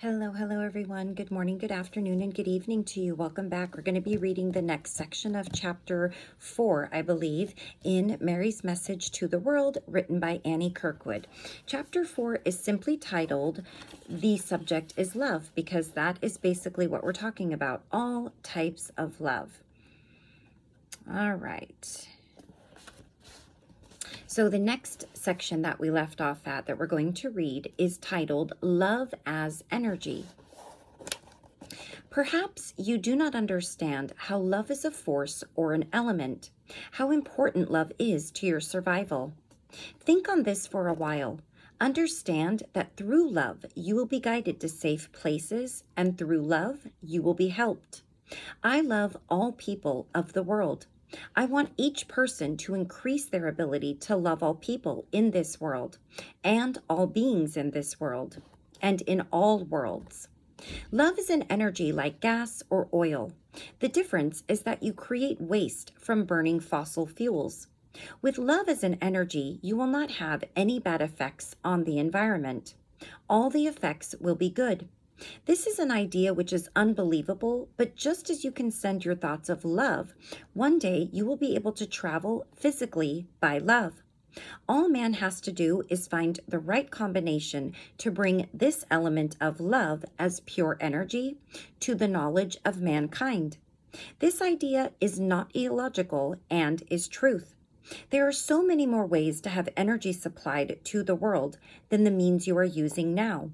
Hello, everyone. Good morning, good afternoon, and good evening to you. Welcome back. We're going to be reading the next section of chapter 4, I believe, in Mary's Message to the World, written by Annie Kirkwood. Chapter 4 is simply titled, The Subject is Love, because that is basically what we're talking about, all types of love. All right. So the next section that we left off at that we're going to read is titled Love as Energy. Perhaps you do not understand how love is a force or an element, how important love is to your survival. Think on this for a while. Understand that through love you will be guided to safe places, and through love you will be helped. I love all people of the world. I want each person to increase their ability to love all people in this world, and all beings in this world, and in all worlds. Love is an energy like gas or oil. The difference is that you create waste from burning fossil fuels. With love as an energy, you will not have any bad effects on the environment. All the effects will be good. This is an idea which is unbelievable, but just as you can send your thoughts of love, one day you will be able to travel physically by love. All man has to do is find the right combination to bring this element of love as pure energy to the knowledge of mankind. This idea is not illogical and is truth. There are so many more ways to have energy supplied to the world than the means you are using now.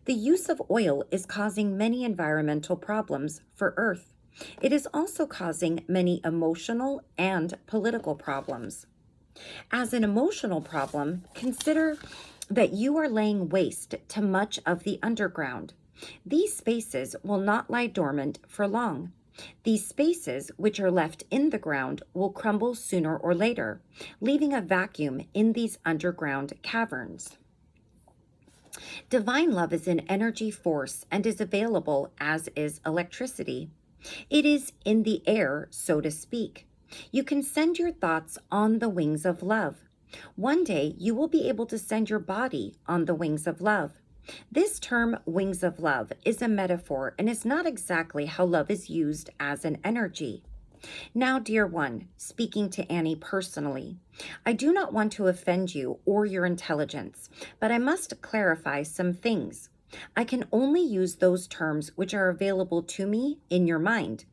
The use of oil is causing many environmental problems for Earth. It is also causing many emotional and political problems. As an emotional problem, consider that you are laying waste to much of the underground. These spaces will not lie dormant for long. These spaces, which are left in the ground, will crumble sooner or later, leaving a vacuum in these underground caverns. Divine love is an energy force and is available as is electricity. It is in the air, so to speak. You can send your thoughts on the wings of love. One day you will be able to send your body on the wings of love. This term, wings of love, is a metaphor and is not exactly how love is used as an energy. Now, dear one, speaking to Annie personally, I do not want to offend you or your intelligence, but I must clarify some things. I can only use those terms which are available to me in your mind.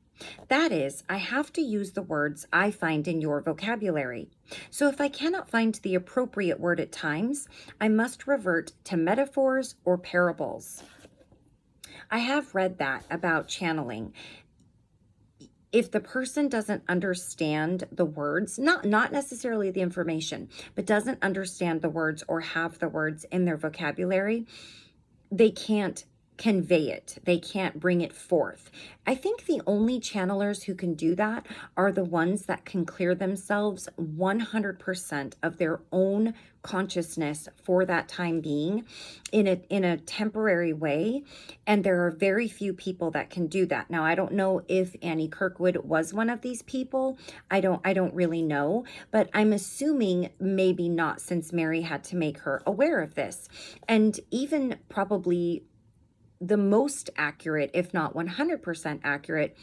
That is, I have to use the words I find in your vocabulary. So if I cannot find the appropriate word at times, I must revert to metaphors or parables. I have read that about channeling. If the person doesn't understand the words, not necessarily the information, but doesn't understand the words or have the words in their vocabulary, they can't convey it. They can't bring it forth. I think the only channelers who can do that are the ones that can clear themselves 100% of their own consciousness for that time being in a temporary way, and there are very few people that can do that. Now, I don't know if Annie Kirkwood was one of these people. I don't really know, but I'm assuming maybe not, since Mary had to make her aware of this. And even probably the most accurate, if not 100% accurate,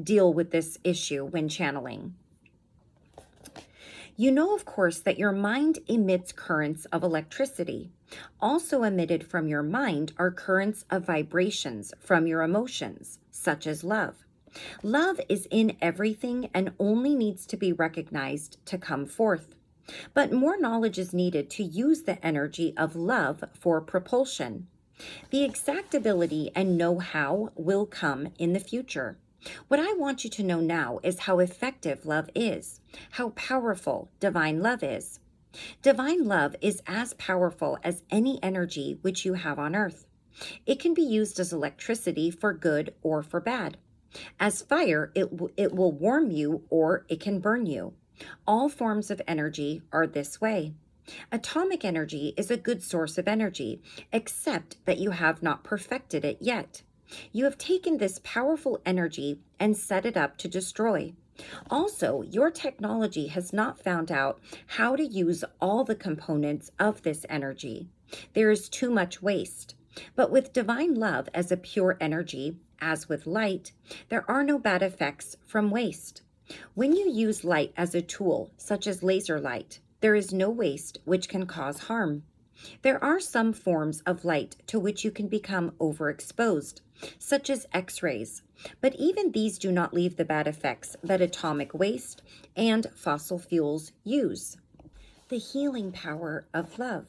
deal with this issue when channeling. You know, of course, that your mind emits currents of electricity. Also emitted from your mind are currents of vibrations from your emotions, such as love. Love is in everything and only needs to be recognized to come forth. But more knowledge is needed to use the energy of love for propulsion. The exact ability and know-how will come in the future. What I want you to know now is how effective love is, how powerful divine love is. Divine love is as powerful as any energy which you have on earth. It can be used as electricity for good or for bad. As fire, it will warm you or it can burn you. All forms of energy are this way. Atomic energy is a good source of energy, except that you have not perfected it yet. You have taken this powerful energy and set it up to destroy. Also, your technology has not found out how to use all the components of this energy. There is too much waste. But with divine love as a pure energy, as with light, there are no bad effects from waste. When you use light as a tool, such as laser light, there is no waste which can cause harm. There are some forms of light to which you can become overexposed, such as X-rays, but even these do not leave the bad effects that atomic waste and fossil fuels use. The healing power of love.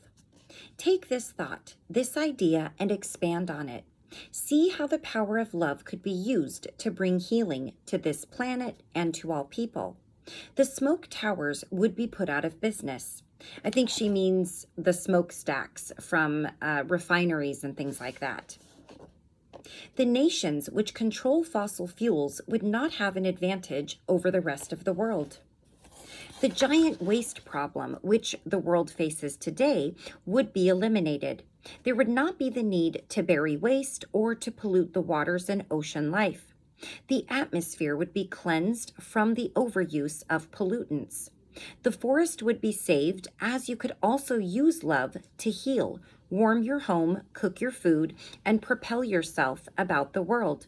Take this thought, this idea, and expand on it. See how the power of love could be used to bring healing to this planet and to all people. The smoke towers would be put out of business. I think she means the smokestacks from refineries and things like that. The nations which control fossil fuels would not have an advantage over the rest of the world. The giant waste problem which the world faces today would be eliminated. There would not be the need to bury waste or to pollute the waters and ocean life. The atmosphere would be cleansed from the overuse of pollutants. The forest would be saved, as you could also use love to heal, warm your home, cook your food, and propel yourself about the world.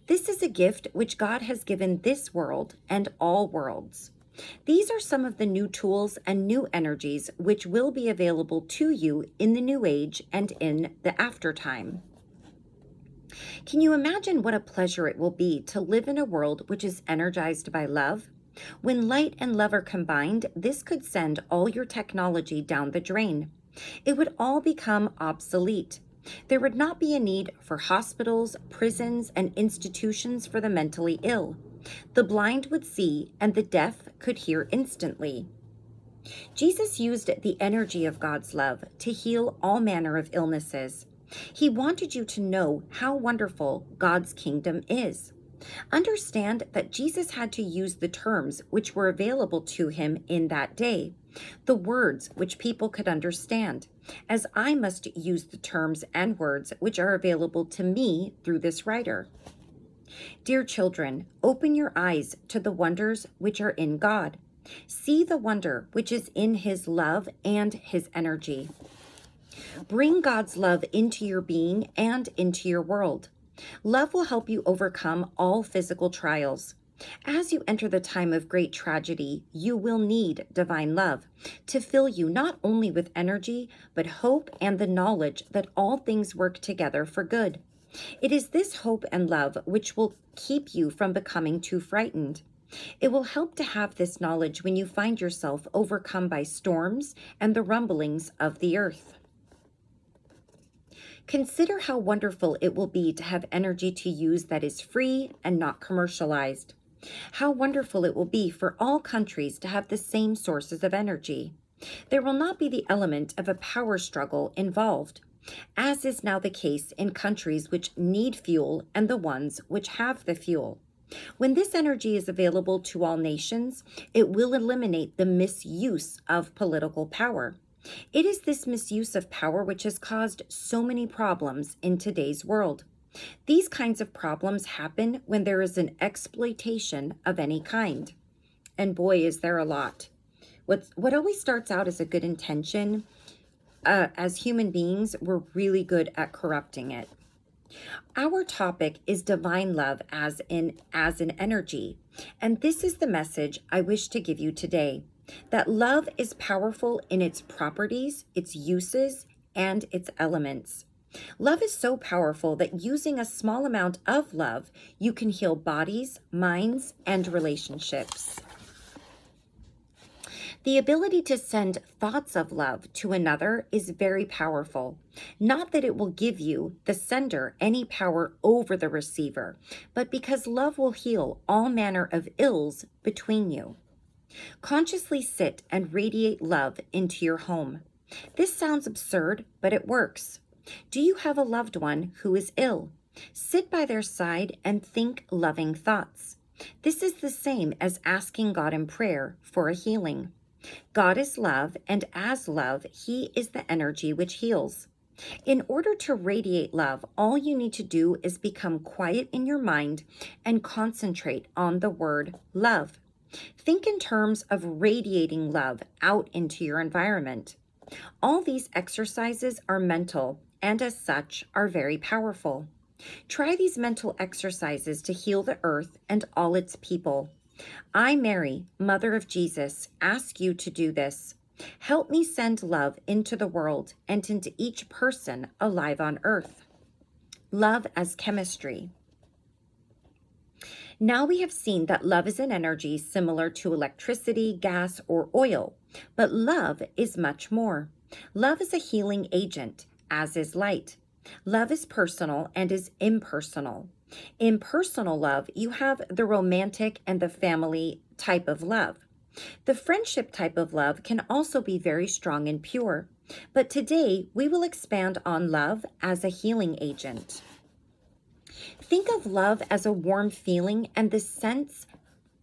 This is a gift which God has given this world and all worlds. These are some of the new tools and new energies which will be available to you in the new age and in the aftertime. Can you imagine what a pleasure it will be to live in a world which is energized by love? When light and love are combined, this could send all your technology down the drain. It would all become obsolete. There would not be a need for hospitals, prisons, and institutions for the mentally ill. The blind would see, and the deaf could hear instantly. Jesus used the energy of God's love to heal all manner of illnesses. He wanted you to know how wonderful God's kingdom is. Understand that Jesus had to use the terms which were available to him in that day, the words which people could understand, as I must use the terms and words which are available to me through this writer. Dear children, open your eyes to the wonders which are in God. See the wonder which is in his love and his energy. Bring God's love into your being and into your world. Love will help you overcome all physical trials. As you enter the time of great tragedy, you will need divine love to fill you not only with energy, but hope and the knowledge that all things work together for good. It is this hope and love which will keep you from becoming too frightened. It will help to have this knowledge when you find yourself overcome by storms and the rumblings of the earth. Consider how wonderful it will be to have energy to use that is free and not commercialized. How wonderful it will be for all countries to have the same sources of energy. There will not be the element of a power struggle involved, as is now the case in countries which need fuel and the ones which have the fuel. When this energy is available to all nations, it will eliminate the misuse of political power. It is this misuse of power which has caused so many problems in today's world. These kinds of problems happen when there is an exploitation of any kind. And boy, is there a lot. What always starts out as a good intention, as human beings, we're really good at corrupting it. Our topic is divine love as an energy, and this is the message I wish to give you today, that love is powerful in its properties, its uses, and its elements. Love is so powerful that using a small amount of love, you can heal bodies, minds, and relationships. The ability to send thoughts of love to another is very powerful. Not that it will give you, the sender, any power over the receiver, but because love will heal all manner of ills between you. Consciously sit and radiate love into your home. This sounds absurd, but it works. Do you have a loved one who is ill? Sit by their side and think loving thoughts. This is the same as asking God in prayer for a healing. God is love, and as love, he is the energy which heals. In order to radiate love, all you need to do is become quiet in your mind and concentrate on the word love. Think in terms of radiating love out into your environment. All these exercises are mental and as such are very powerful. Try these mental exercises to heal the earth and all its people. I, Mary, Mother of Jesus, ask you to do this. Help me send love into the world and into each person alive on earth. Love as chemistry. Now we have seen that love is an energy similar to electricity, gas, or oil, but love is much more. Love is a healing agent, as is light. Love is personal and is impersonal. In personal love, you have the romantic and the family type of love. The friendship type of love can also be very strong and pure, but today we will expand on love as a healing agent. Think of love as a warm feeling and sense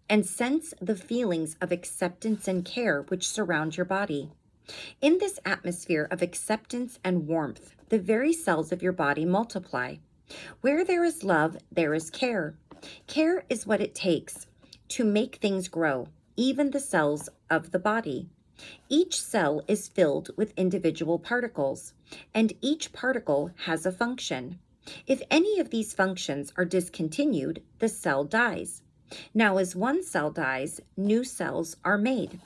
the feelings of acceptance and care which surround your body. In this atmosphere of acceptance and warmth, the very cells of your body multiply. Where there is love, there is care. Care is what it takes to make things grow, even the cells of the body. Each cell is filled with individual particles, and each particle has a function. If any of these functions are discontinued, the cell dies. Now, as one cell dies, new cells are made.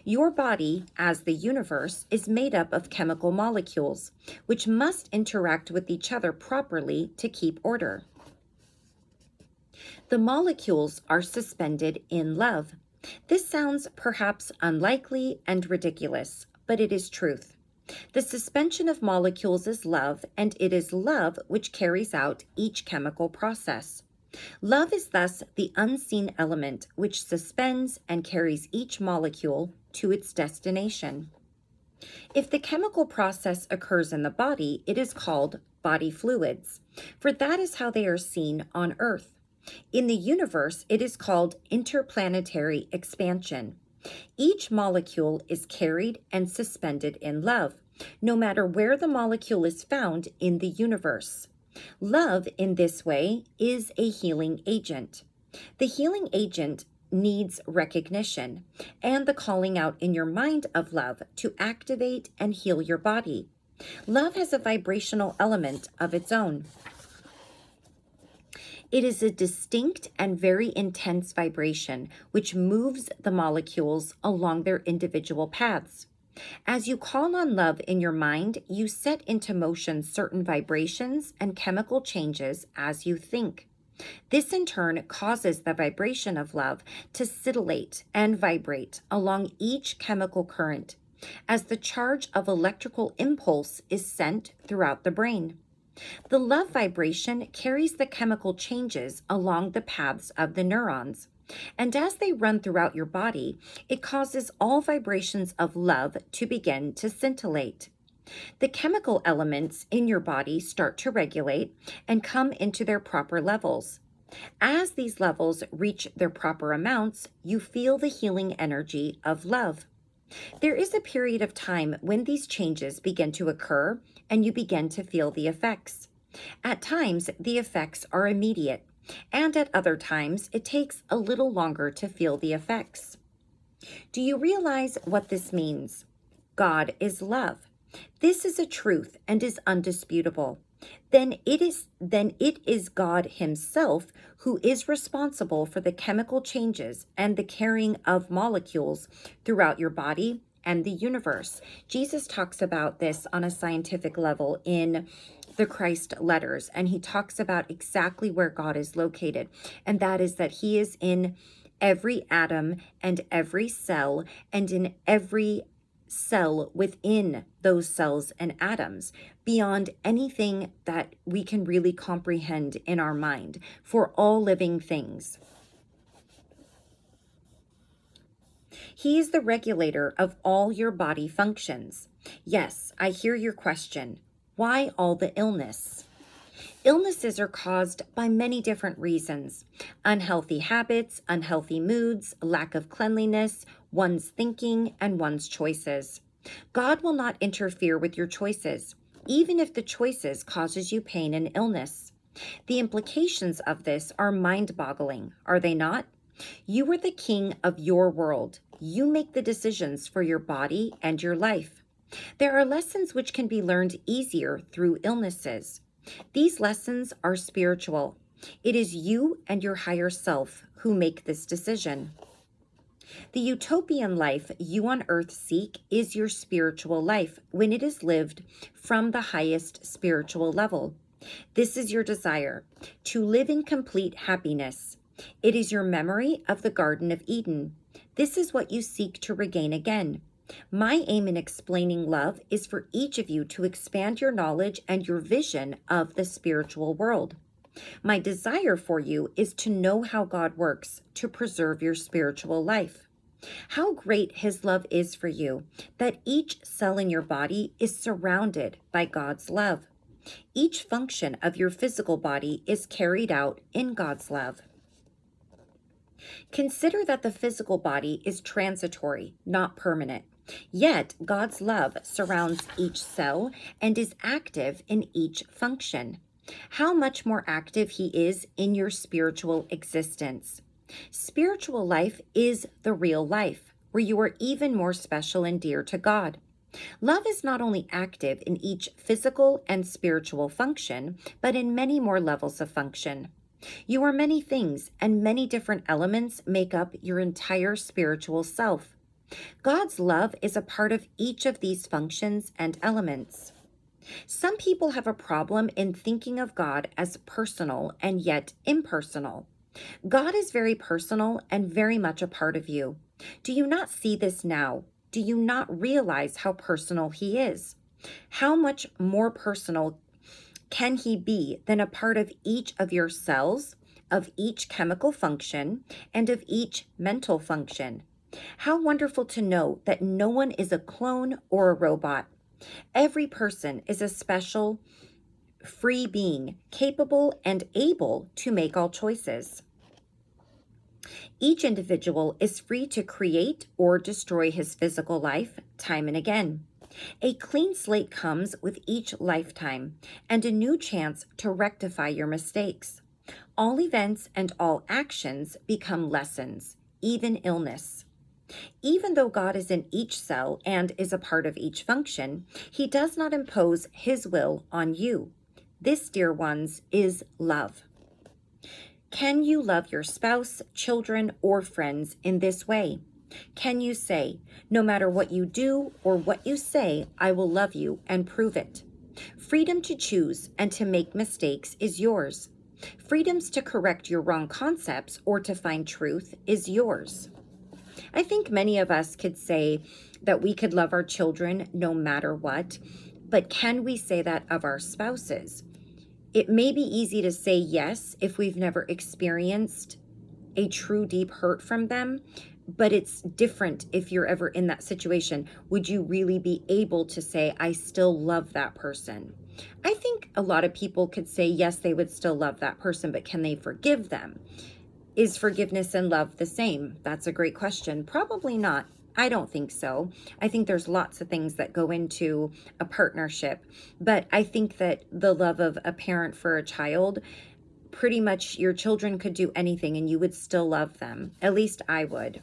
Your body, as the universe, is made up of chemical molecules, which must interact with each other properly to keep order. The molecules are suspended in love. This sounds perhaps unlikely and ridiculous, but it is truth. The suspension of molecules is love, and it is love which carries out each chemical process. Love is thus the unseen element which suspends and carries each molecule to its destination. If the chemical process occurs in the body, it is called body fluids, for that is how they are seen on Earth. In the universe, it is called interplanetary expansion. Each molecule is carried and suspended in love, no matter where the molecule is found in the universe. Love, in this way, is a healing agent. The healing agent needs recognition and the calling out in your mind of love to activate and heal your body. Love has a vibrational element of its own. It is a distinct and very intense vibration which moves the molecules along their individual paths. As you call on love in your mind, you set into motion certain vibrations and chemical changes as you think. This in turn causes the vibration of love to scintillate and vibrate along each chemical current, as the charge of electrical impulse is sent throughout the brain. The love vibration carries the chemical changes along the paths of the neurons, and as they run throughout your body, it causes all vibrations of love to begin to scintillate. The chemical elements in your body start to regulate and come into their proper levels. As these levels reach their proper amounts, you feel the healing energy of love. There is a period of time when these changes begin to occur and you begin to feel the effects. At times, the effects are immediate, and at other times, it takes a little longer to feel the effects. Do you realize what this means? God is love. This is a truth and is undisputable. Then it is God himself who is responsible for the chemical changes and the carrying of molecules throughout your body and the universe. Jesus talks about this on a scientific level in the Christ letters, and he talks about exactly where God is located, and that is that he is in every atom and every cell and in every cell within those cells and atoms, beyond anything that we can really comprehend in our mind, for all living things. He is the regulator of all your body functions. Yes, I hear your question. Why all the illness? Illnesses are caused by many different reasons: unhealthy habits, unhealthy moods, lack of cleanliness, one's thinking, and one's choices. God will not interfere with your choices, even if the choices causes you pain and illness. The implications of this are mind-boggling, are they not? You are the king of your world. You make the decisions for your body and your life. There are lessons which can be learned easier through illnesses. These lessons are spiritual. It is you and your higher self who make this decision. The utopian life you on earth seek is your spiritual life when it is lived from the highest spiritual level. This is your desire, to live in complete happiness. It is your memory of the Garden of Eden. This is what you seek to regain again. My aim in explaining love is for each of you to expand your knowledge and your vision of the spiritual world. My desire for you is to know how God works to preserve your spiritual life. How great His love is for you, that each cell in your body is surrounded by God's love. Each function of your physical body is carried out in God's love. Consider that the physical body is transitory, not permanent. Yet God's love surrounds each cell and is active in each function. How much more active He is in your spiritual existence. Spiritual life is the real life, where you are even more special and dear to God. Love is not only active in each physical and spiritual function, but in many more levels of function. You are many things, and many different elements make up your entire spiritual self. God's love is a part of each of these functions and elements. Some people have a problem in thinking of God as personal and yet impersonal. God is very personal and very much a part of you. Do you not see this now? Do you not realize how personal He is? How much more personal can He be than a part of each of your cells, of each chemical function, and of each mental function? How wonderful to know that no one is a clone or a robot. Every person is a special, free being, capable and able to make all choices. Each individual is free to create or destroy his physical life time and again. A clean slate comes with each lifetime and a new chance to rectify your mistakes. All events and all actions become lessons, even illness. Even though God is in each cell and is a part of each function, He does not impose His will on you. This, dear ones, is love. Can you love your spouse, children, or friends in this way? Can you say, no matter what you do or what you say, I will love you and prove it? Freedom to choose and to make mistakes is yours. Freedoms to correct your wrong concepts or to find truth is yours. I think many of us could say that we could love our children no matter what, but can we say that of our spouses? It may be easy to say yes if we've never experienced a true deep hurt from them, but it's different if you're ever in that situation. Would you really be able to say, I still love that person? I think a lot of people could say, yes, they would still love that person, but can they forgive them? Is forgiveness and love the same? That's a great question. Probably not. I don't think so. I think there's lots of things that go into a partnership, but I think that the love of a parent for a child, pretty much your children could do anything and you would still love them. At least I would.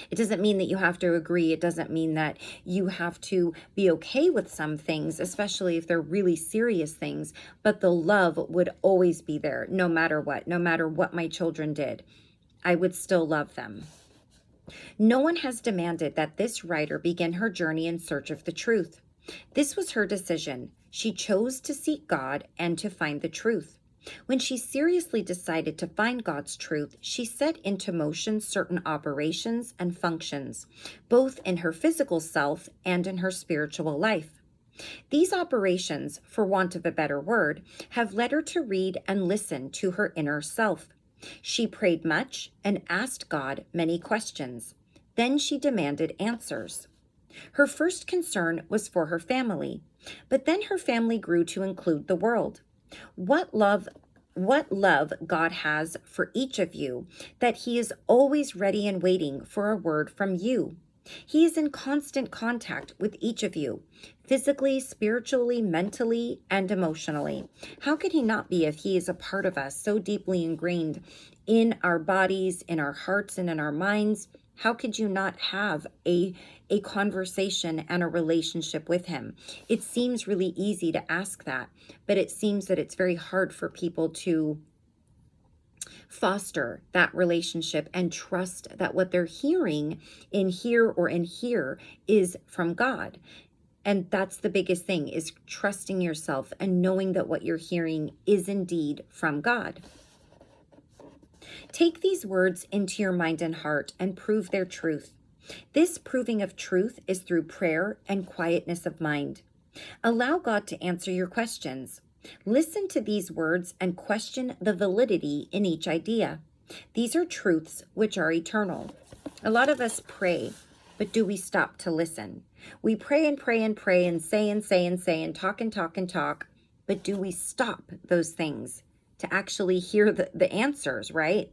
It doesn't mean that you have to agree. It doesn't mean that you have to be okay with some things, especially if they're really serious things. But the love would always be there, no matter what my children did. I would still love them. No one has demanded that this writer begin her journey in search of the truth. This was her decision. She chose to seek God and to find the truth. When she seriously decided to find God's truth, she set into motion certain operations and functions, both in her physical self and in her spiritual life. These operations, for want of a better word, have led her to read and listen to her inner self. She prayed much and asked God many questions. Then she demanded answers. Her first concern was for her family, but then her family grew to include the world. What love God has for each of you, that He is always ready and waiting for a word from you. He is in constant contact with each of you, physically, spiritually, mentally, and emotionally. How could He not be if He is a part of us, so deeply ingrained in our bodies, in our hearts, and in our minds? How could you not have a conversation and a relationship with him? It seems really easy to ask that, but it seems that it's very hard for people to foster that relationship and trust that what they're hearing in here or in here is from God. And that's the biggest thing, is trusting yourself and knowing that what you're hearing is indeed from God. Take these words into your mind and heart and prove their truth. This proving of truth is through prayer and quietness of mind. Allow God to answer your questions. Listen to these words and question the validity in each idea. These are truths which are eternal. A lot of us pray, but do we stop to listen? We pray and pray and pray and say and say and say and talk and talk and talk, but do we stop those things to actually hear the answers, right?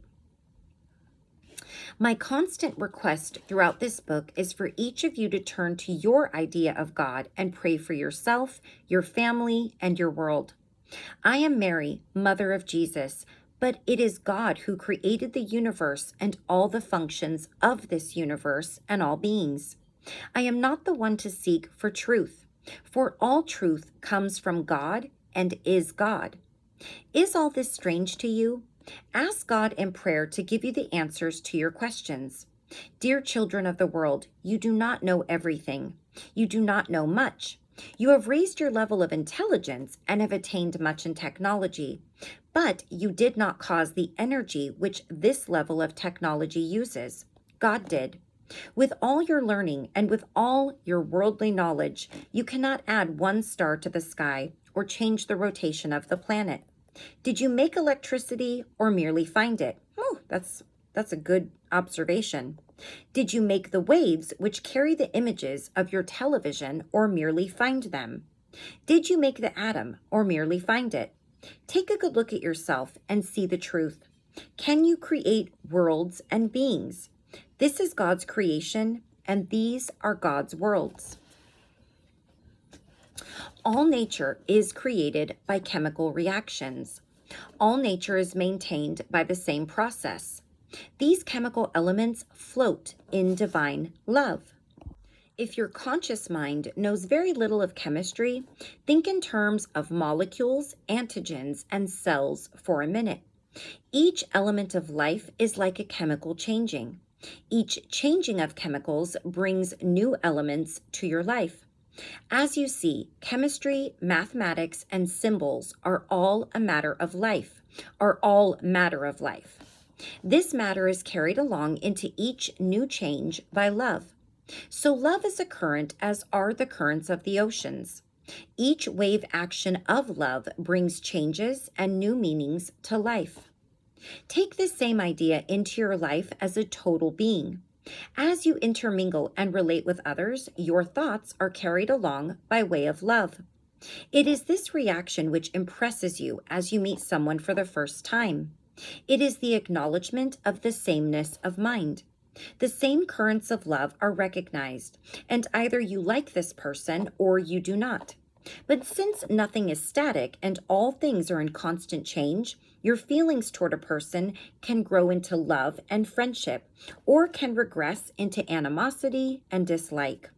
My constant request throughout this book is for each of you to turn to your idea of God and pray for yourself, your family, and your world. I am Mary, Mother of Jesus, but it is God who created the universe and all the functions of this universe and all beings. I am not the one to seek for truth, for all truth comes from God and is God. Is all this strange to you? Ask God in prayer to give you the answers to your questions. Dear children of the world, you do not know everything. You do not know much. You have raised your level of intelligence and have attained much in technology, but you did not cause the energy which this level of technology uses. God did. With all your learning and with all your worldly knowledge, you cannot add one star to the sky or change the rotation of the planet. Did you make electricity or merely find it? Oh, that's a good observation. Did you make the waves which carry the images of your television or merely find them? Did you make the atom or merely find it? Take a good look at yourself and see the truth. Can you create worlds and beings? This is God's creation, and these are God's worlds. All nature is created by chemical reactions. All nature is maintained by the same process. These chemical elements float in divine love. If your conscious mind knows very little of chemistry, think in terms of molecules, antigens, and cells for a minute. Each element of life is like a chemical changing. Each changing of chemicals brings new elements to your life. As you see, chemistry, mathematics, and symbols are all matter of life. This matter is carried along into each new change by love. So love is a current, as are the currents of the oceans. Each wave action of love brings changes and new meanings to life. Take this same idea into your life as a total being. As you intermingle and relate with others, your thoughts are carried along by way of love. It is this reaction which impresses you as you meet someone for the first time. It is the acknowledgement of the sameness of mind. The same currents of love are recognized, and either you like this person or you do not. But since nothing is static and all things are in constant change, your feelings toward a person can grow into love and friendship, or can regress into animosity and dislike.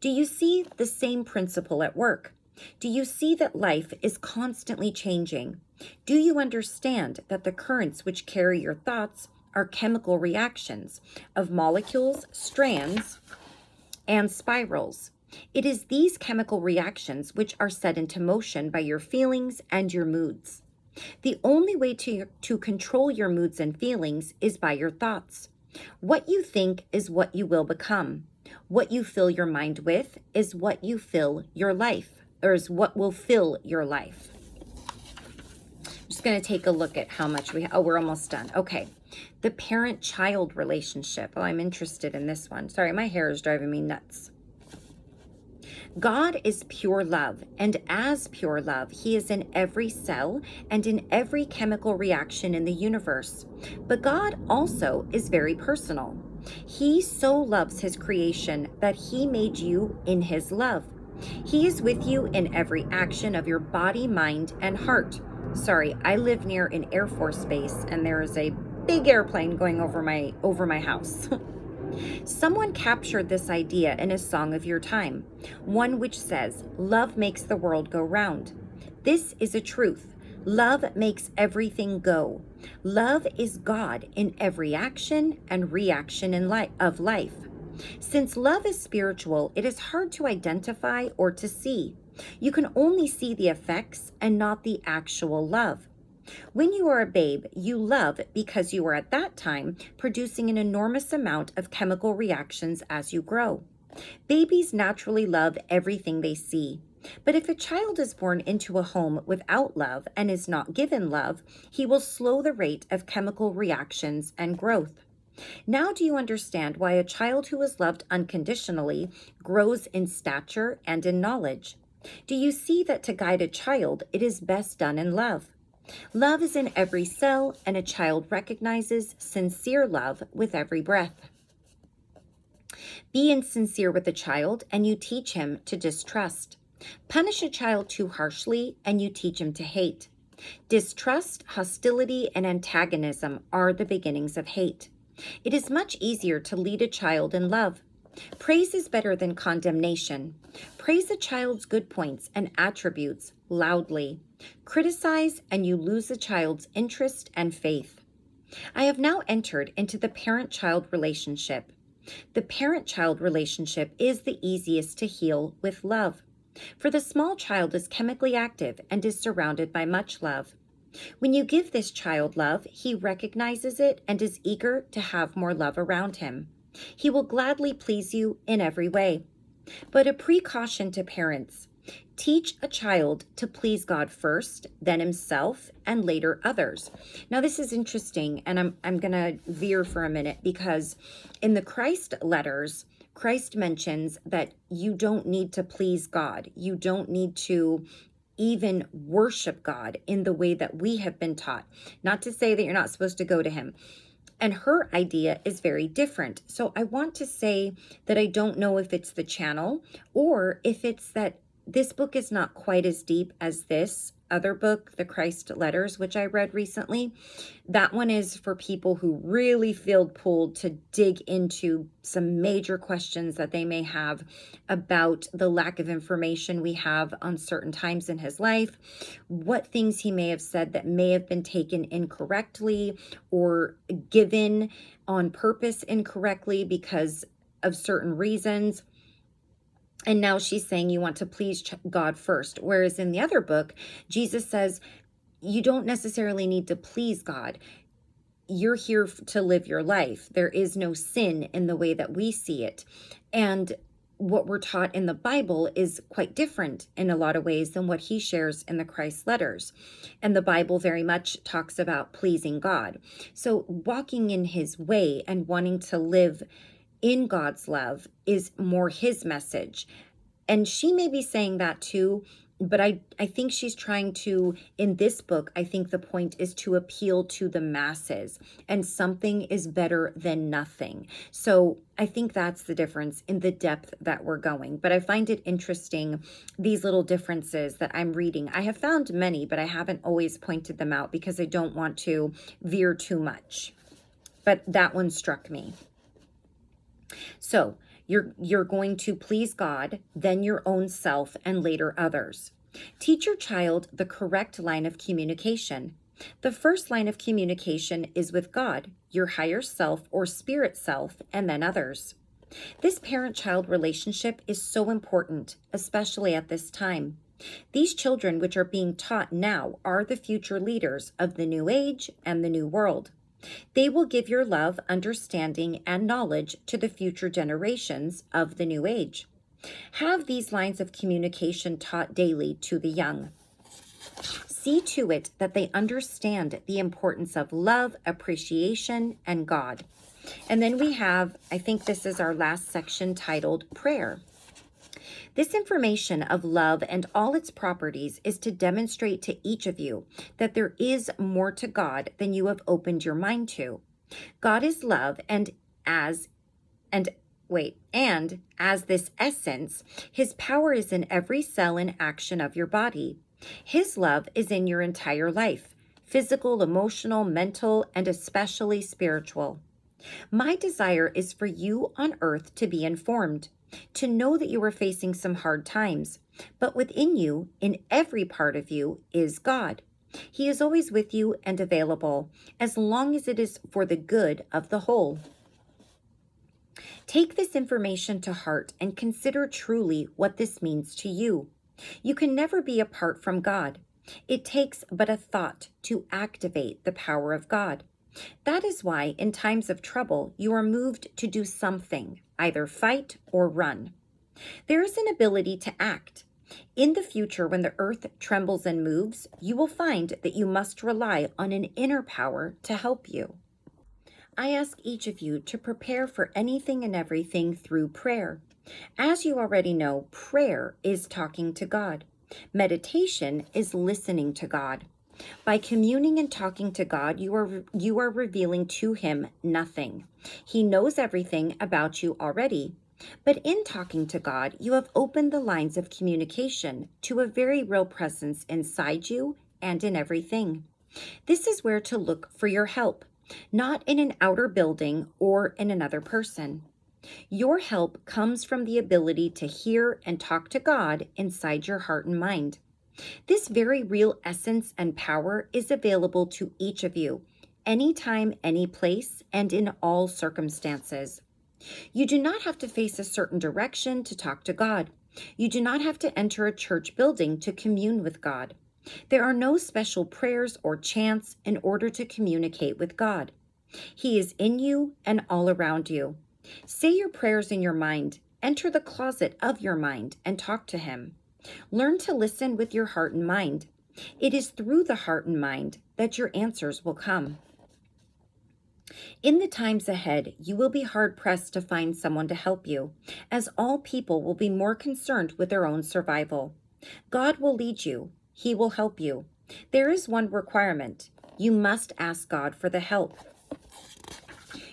Do you see the same principle at work? Do you see that life is constantly changing? Do you understand that the currents which carry your thoughts are chemical reactions of molecules, strands, and spirals? It is these chemical reactions which are set into motion by your feelings and your moods. The only way to control your moods and feelings is by your thoughts. What you think is what you will become. What you fill your mind with is what you fill your life, or is what will fill your life. I'm just going to take a look at how much we're almost done. Okay. The parent-child relationship. Oh, I'm interested in this one. Sorry, my hair is driving me nuts. God is pure love, and as pure love, he is in every cell and in every chemical reaction in the universe. But God also is very personal. He so loves his creation that he made you in his love. He is with you in every action of your body, mind, and heart. Sorry, I live near an Air Force base, and there is a big airplane going over my house. Someone captured this idea in a song of your time, one which says, "Love makes the world go round." This is a truth. Love makes everything go. Love is God in every action and reaction of life. Since love is spiritual, it is hard to identify or to see. You can only see the effects and not the actual love. When you are a babe, you love because you are at that time producing an enormous amount of chemical reactions as you grow. Babies naturally love everything they see. But if a child is born into a home without love and is not given love, he will slow the rate of chemical reactions and growth. Now do you understand why a child who is loved unconditionally grows in stature and in knowledge? Do you see that to guide a child, it is best done in love? Love is in every cell, and a child recognizes sincere love with every breath. Be insincere with a child, and you teach him to distrust. Punish a child too harshly, and you teach him to hate. Distrust, hostility, and antagonism are the beginnings of hate. It is much easier to lead a child in love. Praise is better than condemnation. Praise a child's good points and attributes loudly. Criticize, and you lose a child's interest and faith. I have now entered into the parent-child relationship. The parent-child relationship is the easiest to heal with love, for the small child is chemically active and is surrounded by much love. When you give this child love, he recognizes it and is eager to have more love around him. He will gladly please you in every way. But a precaution to parents: teach a child to please God first, then himself, and later others. Now, this is interesting, and I'm going to veer for a minute, because in the Christ letters, Christ mentions that you don't need to please God. You don't need to even worship God in the way that we have been taught. Not to say that you're not supposed to go to him. And her idea is very different. So I want to say that I don't know if it's the channel or if it's that this book is not quite as deep as this other book, The Christ Letters, which I read recently. That one is for people who really feel pulled to dig into some major questions that they may have about the lack of information we have on certain times in his life, what things he may have said that may have been taken incorrectly or given on purpose incorrectly because of certain reasons. And now she's saying you want to please God first. Whereas in the other book, Jesus says you don't necessarily need to please God. You're here to live your life. There is no sin in the way that we see it. And what we're taught in the Bible is quite different in a lot of ways than what he shares in the Christ letters. And the Bible very much talks about pleasing God. So walking in his way and wanting to live in God's love is more his message. And she may be saying that too, but I think she's trying to, in this book, I think the point is to appeal to the masses, and something is better than nothing. So I think that's the difference in the depth that we're going. But I find it interesting, these little differences that I'm reading. I have found many, but I haven't always pointed them out because I don't want to veer too much. But that one struck me. So you're going to please God, then your own self, and later others. Teach your child the correct line of communication. The first line of communication is with God, your higher self or spirit self, and then others. This parent-child relationship is so important, especially at this time. These children which are being taught now are the future leaders of the new age and the new world. They will give your love, understanding, and knowledge to the future generations of the new age. Have these lines of communication taught daily to the young. See to it that they understand the importance of love, appreciation, and God. And then we have, I think this is our last section, titled Prayer. This information of love and all its properties is to demonstrate to each of you that there is more to God than you have opened your mind to. God is love, and as this essence, his power is in every cell and action of your body. His love is in your entire life, physical, emotional, mental, and especially spiritual. My desire is for you on earth to be informed, to know that you are facing some hard times, but within you, in every part of you, is God. He is always with you and available, as long as it is for the good of the whole. Take this information to heart and consider truly what this means to you. You can never be apart from God. It takes but a thought to activate the power of God. That is why in times of trouble, you are moved to do something, either fight or run. There is an ability to act. In the future, when the earth trembles and moves, you will find that you must rely on an inner power to help you. I ask each of you to prepare for anything and everything through prayer. As you already know, prayer is talking to God. Meditation is listening to God. By communing and talking to God, you are revealing to him nothing. He knows everything about you already. But in talking to God, you have opened the lines of communication to a very real presence inside you and in everything. This is where to look for your help, not in an outer building or in another person. Your help comes from the ability to hear and talk to God inside your heart and mind. This very real essence and power is available to each of you, anytime, any place, and in all circumstances. You do not have to face a certain direction to talk to God. You do not have to enter a church building to commune with God. There are no special prayers or chants in order to communicate with God. He is in you and all around you. Say your prayers in your mind. Enter the closet of your mind and talk to him. Learn to listen with your heart and mind. It is through the heart and mind that your answers will come. In the times ahead, you will be hard-pressed to find someone to help you, as all people will be more concerned with their own survival. God will lead you. He will help you. There is one requirement. You must ask God for the help.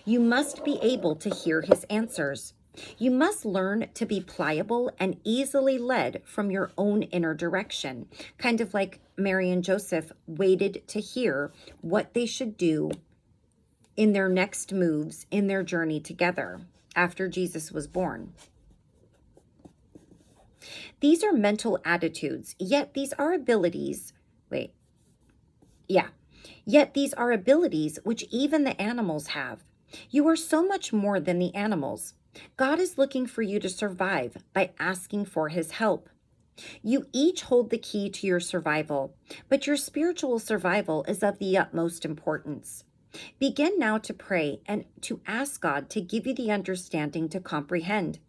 You must be able to hear his answers. You must learn to be pliable and easily led from your own inner direction, kind of like Mary and Joseph waited to hear what they should do in their next moves in their journey together after Jesus was born. These are mental attitudes, yet these are abilities. Yet these are abilities which even the animals have. You are so much more than the animals. God is looking for you to survive by asking for his help. You each hold the key to your survival, but your spiritual survival is of the utmost importance. Begin now to pray and to ask God to give you the understanding to comprehend.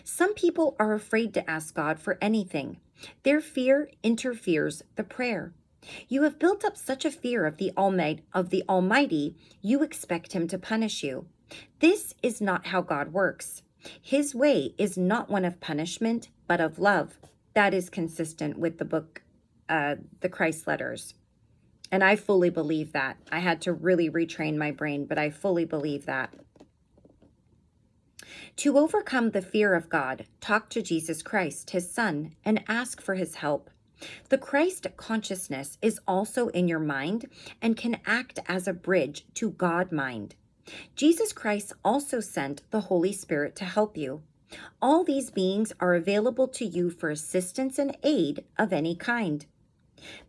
Some people are afraid to ask God for anything. Their fear interferes the prayer. You have built up such a fear of the Almighty, you expect him to punish you. This is not how God works. His way is not one of punishment, but of love. That is consistent with the book, the Christ letters. And I fully believe that. I had to really retrain my brain, but I fully believe that. To overcome the fear of God, talk to Jesus Christ, his Son, and ask for his help. The Christ consciousness is also in your mind and can act as a bridge to God mind. Jesus Christ also sent the Holy Spirit to help you. All these beings are available to you for assistance and aid of any kind.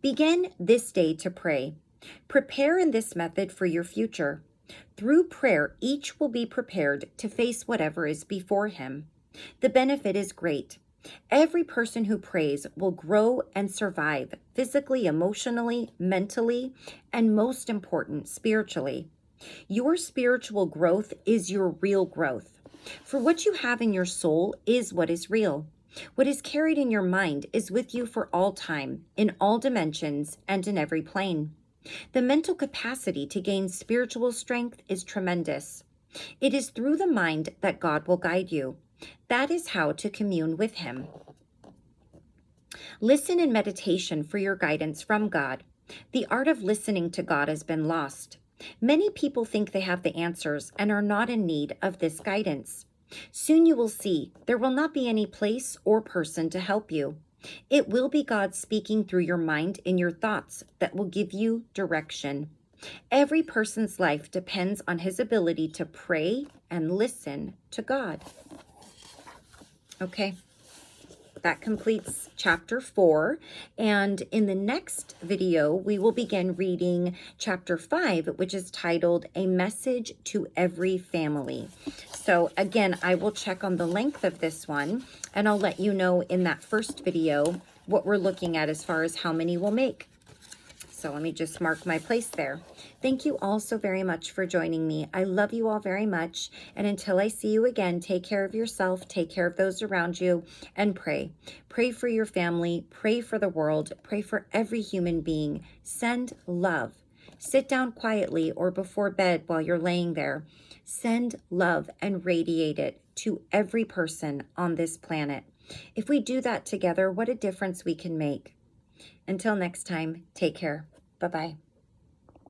Begin this day to pray. Prepare in this method for your future. Through prayer, each will be prepared to face whatever is before him. The benefit is great. Every person who prays will grow and survive physically, emotionally, mentally, and most important, spiritually. Your spiritual growth is your real growth. For what you have in your soul is what is real. What is carried in your mind is with you for all time, in all dimensions, and in every plane. The mental capacity to gain spiritual strength is tremendous. It is through the mind that God will guide you. That is how to commune with him. Listen in meditation for your guidance from God. The art of listening to God has been lost. Many people think they have the answers and are not in need of this guidance. Soon you will see there will not be any place or person to help you. It will be God speaking through your mind in your thoughts that will give you direction. Every person's life depends on his ability to pray and listen to God. Okay, that completes chapter 4. And in the next video, we will begin reading chapter 5, which is titled A Message to Every Family. So again, I will check on the length of this one, and I'll let you know in that first video what we're looking at as far as how many we'll make. So let me just mark my place there. Thank you all so very much for joining me. I love you all very much. And until I see you again, take care of yourself, take care of those around you, and pray. Pray for your family, pray for the world, pray for every human being. Send love. Sit down quietly or before bed while you're laying there. Send love and radiate it to every person on this planet. If we do that together, what a difference we can make. Until next time, take care. Bye-bye.